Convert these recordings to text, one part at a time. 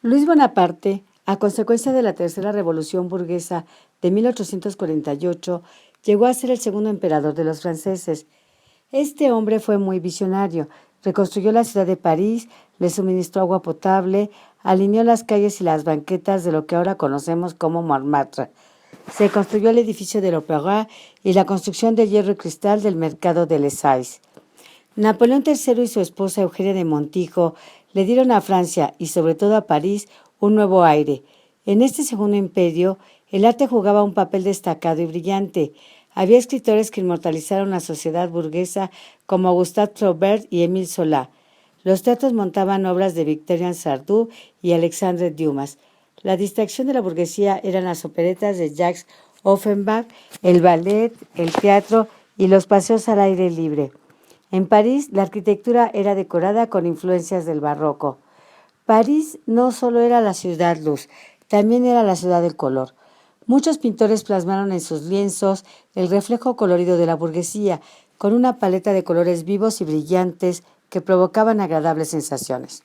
Luis Bonaparte, a consecuencia de la Tercera Revolución Burguesa de 1848, llegó a ser el segundo emperador de los franceses. Este hombre fue muy visionario. Reconstruyó la ciudad de París, le suministró agua potable, alineó las calles y las banquetas de lo que ahora conocemos como Montmartre. Se construyó el edificio del Opéra y la construcción de hierro y cristal del mercado de Les Halles. Napoleón III y su esposa Eugenia de Montijo le dieron a Francia y sobre todo a París un nuevo aire. En este segundo imperio, el arte jugaba un papel destacado y brillante. Había escritores que inmortalizaron la sociedad burguesa como Gustave Flaubert y Émile Zola. Los teatros montaban obras de Victorien Sardou y Alexandre Dumas. La distracción de la burguesía eran las operetas de Jacques Offenbach, el ballet, el teatro y los paseos al aire libre. En París, la arquitectura era decorada con influencias del barroco. París no solo era la ciudad luz, también era la ciudad del color. Muchos pintores plasmaron en sus lienzos el reflejo colorido de la burguesía, con una paleta de colores vivos y brillantes que provocaban agradables sensaciones.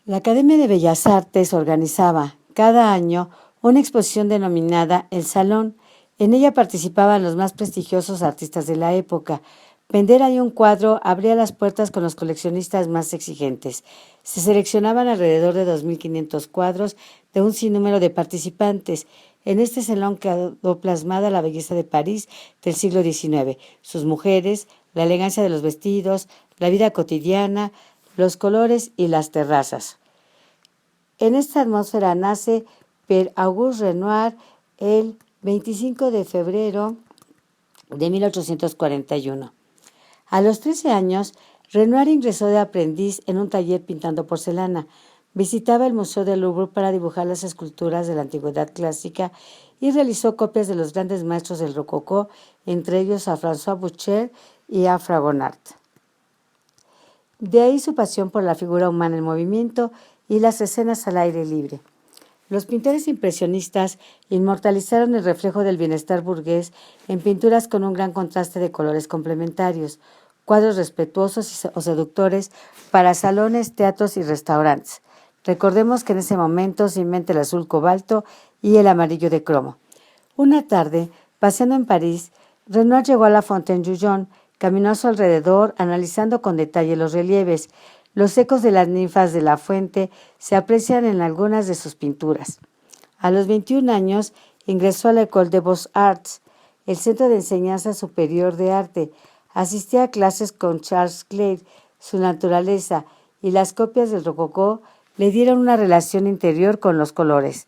La Academia de Bellas Artes organizaba cada año una exposición denominada El Salón. En ella participaban los más prestigiosos artistas de la época. Vender ahí un cuadro abría las puertas con los coleccionistas más exigentes. Se seleccionaban alrededor de 2.500 cuadros de un sinnúmero de participantes. En este salón quedó plasmada la belleza de París del siglo XIX, sus mujeres, la elegancia de los vestidos, la vida cotidiana, los colores y las terrazas. En esta atmósfera nace Pierre-Auguste Renoir el 25 de febrero de 1841. A los 13 años, Renoir ingresó de aprendiz en un taller pintando porcelana. Visitaba el Museo del Louvre para dibujar las esculturas de la antigüedad clásica y realizó copias de los grandes maestros del rococó, entre ellos a François Boucher y a Fragonard. De ahí su pasión por la figura humana en movimiento y las escenas al aire libre. Los pintores impresionistas inmortalizaron el reflejo del bienestar burgués en pinturas con un gran contraste de colores complementarios, cuadros respetuosos o seductores para salones, teatros y restaurantes. Recordemos que en ese momento se inventa el azul cobalto y el amarillo de cromo. Una tarde, paseando en París, Renoir llegó a la Fontaine-Juillon, caminó a su alrededor analizando con detalle los relieves. Los ecos de las ninfas de la fuente se aprecian en algunas de sus pinturas. A los 21 años ingresó a la École des Beaux-Arts, el centro de enseñanza superior de arte. Asistía a clases con Charles Clair. Su naturaleza y las copias del rococó le dieron una relación interior con los colores.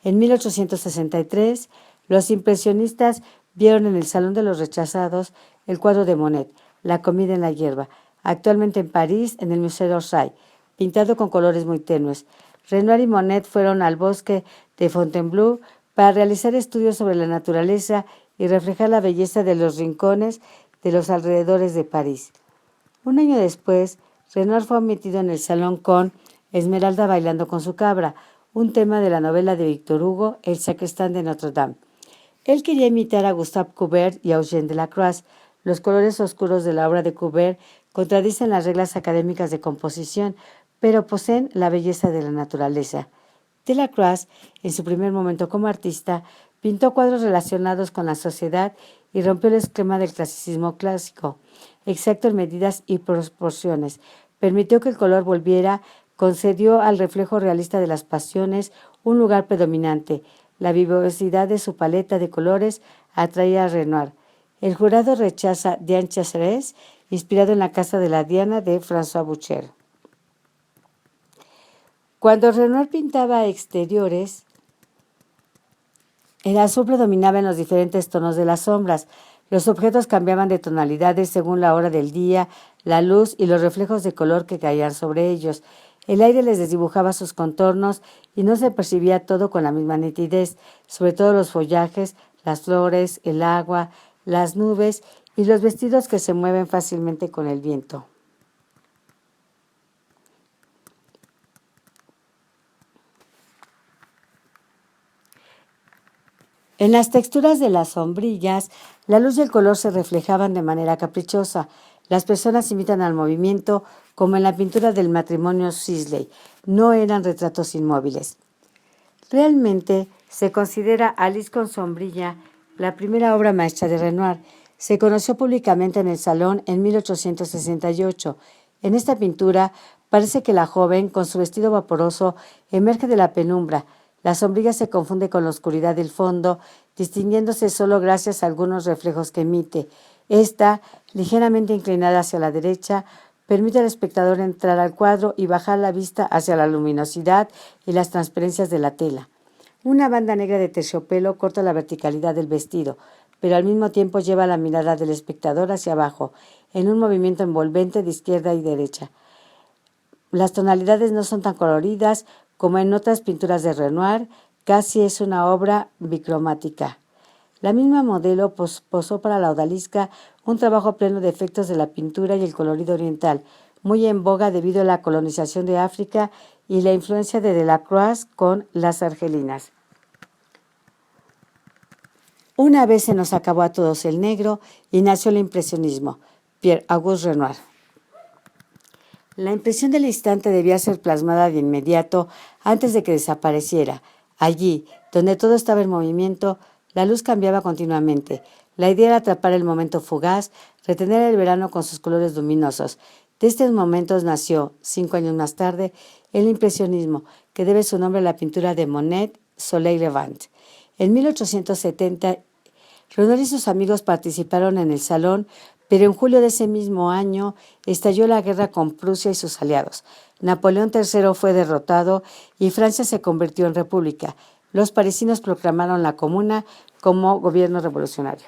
En 1863, los impresionistas vieron en el Salón de los Rechazados el cuadro de Monet, La comida en la hierba, actualmente en París, en el Musée d'Orsay, pintado con colores muy tenues. Renoir y Monet fueron al bosque de Fontainebleau para realizar estudios sobre la naturaleza y reflejar la belleza de los rincones de los alrededores de París. Un año después, Renoir fue admitido en el salón con Esmeralda bailando con su cabra, un tema de la novela de Victor Hugo, El sacristán de Notre Dame. Él quería imitar a Gustave Courbet y a Eugène Delacroix. Los colores oscuros de la obra de Courbet contradicen las reglas académicas de composición, pero poseen la belleza de la naturaleza. Delacroix, en su primer momento como artista, pintó cuadros relacionados con la sociedad y rompió el esquema del clasicismo clásico, exacto en medidas y proporciones. Permitió que el color volviera, concedió al reflejo realista de las pasiones un lugar predominante. La vivacidad de su paleta de colores atraía a Renoir. El jurado rechaza Diane Chasseresse, inspirado en la Casa de la Diana de François Boucher. Cuando Renoir pintaba exteriores, el azul predominaba en los diferentes tonos de las sombras. Los objetos cambiaban de tonalidades según la hora del día, la luz y los reflejos de color que caían sobre ellos. El aire les desdibujaba sus contornos y no se percibía todo con la misma nitidez, sobre todo los follajes, las flores, el agua, las nubes y los vestidos que se mueven fácilmente con el viento. En las texturas de las sombrillas, la luz y el color se reflejaban de manera caprichosa. Las personas imitan al movimiento, como en la pintura del matrimonio Sisley. No eran retratos inmóviles. Realmente se considera Alice con sombrilla la primera obra maestra de Renoir. Se conoció públicamente en el Salón en 1868. En esta pintura parece que la joven, con su vestido vaporoso, emerge de la penumbra. La sombrilla se confunde con la oscuridad del fondo, distinguiéndose solo gracias a algunos reflejos que emite. Esta, ligeramente inclinada hacia la derecha, permite al espectador entrar al cuadro y bajar la vista hacia la luminosidad y las transparencias de la tela. Una banda negra de terciopelo corta la verticalidad del vestido, pero al mismo tiempo lleva la mirada del espectador hacia abajo, en un movimiento envolvente de izquierda y derecha. Las tonalidades no son tan coloridas como en otras pinturas de Renoir, casi es una obra bicromática. La misma modelo posó para la odalisca, un trabajo pleno de efectos de la pintura y el colorido oriental, muy en boga debido a la colonización de África y la influencia de Delacroix con las argelinas. Una vez se nos acabó a todos el negro y nació el impresionismo. Pierre-Auguste Renoir. La impresión del instante debía ser plasmada de inmediato antes de que desapareciera. Allí, donde todo estaba en movimiento, la luz cambiaba continuamente. La idea era atrapar el momento fugaz, retener el verano con sus colores luminosos. De estos momentos nació, 5 años más tarde, el impresionismo, que debe su nombre a la pintura de Monet, Soleil Levant. En 1870, Renoir y sus amigos participaron en el Salón, pero en julio de ese mismo año estalló la guerra con Prusia y sus aliados. Napoleón III fue derrotado y Francia se convirtió en república. Los parisinos proclamaron la Comuna como gobierno revolucionario.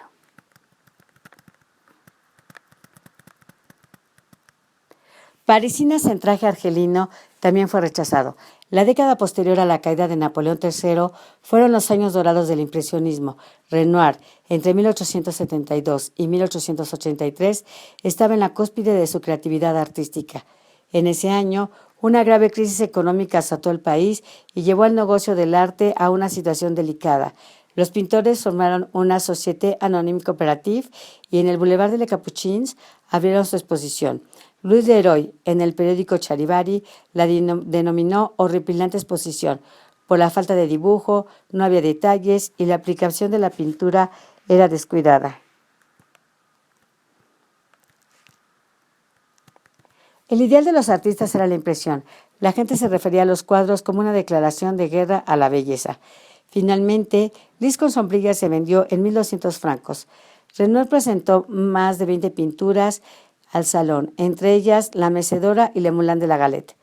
Parisinas en traje argelino también fue rechazado. La década posterior a la caída de Napoleón III fueron los años dorados del impresionismo. Renoir, entre 1872 y 1883, estaba en la cúspide de su creatividad artística. En ese año, una grave crisis económica azotó el país y llevó al negocio del arte a una situación delicada. Los pintores formaron una Société Anonyme Coopérative y en el Boulevard de Les Capucines abrieron su exposición. Louis Leroy, en el periódico Charivari, la denominó horripilante exposición. Por la falta de dibujo, no había detalles y la aplicación de la pintura era descuidada. El ideal de los artistas era la impresión. La gente se refería a los cuadros como una declaración de guerra a la belleza. Finalmente, Lis con sombrilla se vendió en 1.200 francos. Renoir presentó más de 20 pinturas al Salón, entre ellas La Mecedora y Le Moulin de la Galette.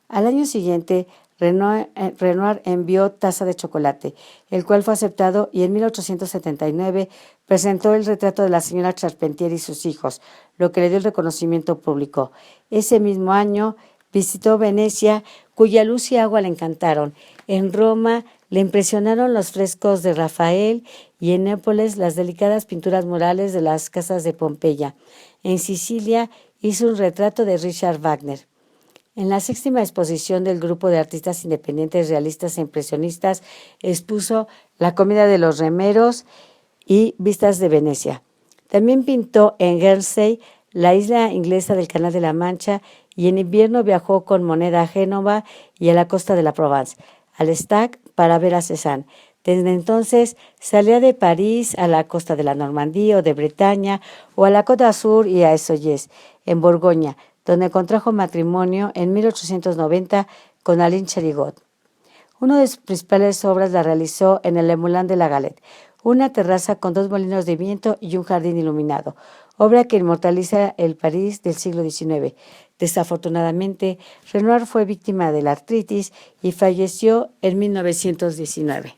Al año siguiente, Renoir envió Taza de chocolate, el cual fue aceptado, y en 1879 presentó el retrato de la señora Charpentier y sus hijos, lo que le dio el reconocimiento público. Ese mismo año visitó Venecia, cuya luz y agua le encantaron. En Roma le impresionaron los frescos de Rafael y en Nápoles las delicadas pinturas murales de las casas de Pompeya. En Sicilia hizo un retrato de Richard Wagner. En la 6ª exposición del grupo de artistas independientes, realistas e impresionistas, expuso La comida de los remeros y Vistas de Venecia. También pintó en Guernsey, la isla inglesa del Canal de la Mancha, y en invierno viajó con Monet a Génova y a la costa de la Provence, al Stac, para ver a Cézanne. Desde entonces salía de París a la costa de la Normandía o de Bretaña, o a la Côte d'Azur y a Essoyes, en Borgoña, donde contrajo matrimonio en 1890 con Aline Cherigot. Una de sus principales obras la realizó en el Le Moulin de la Galette, una terraza con 2 molinos de viento y un jardín iluminado, obra que inmortaliza el París del siglo XIX. Desafortunadamente, Renoir fue víctima de la artritis y falleció en 1919.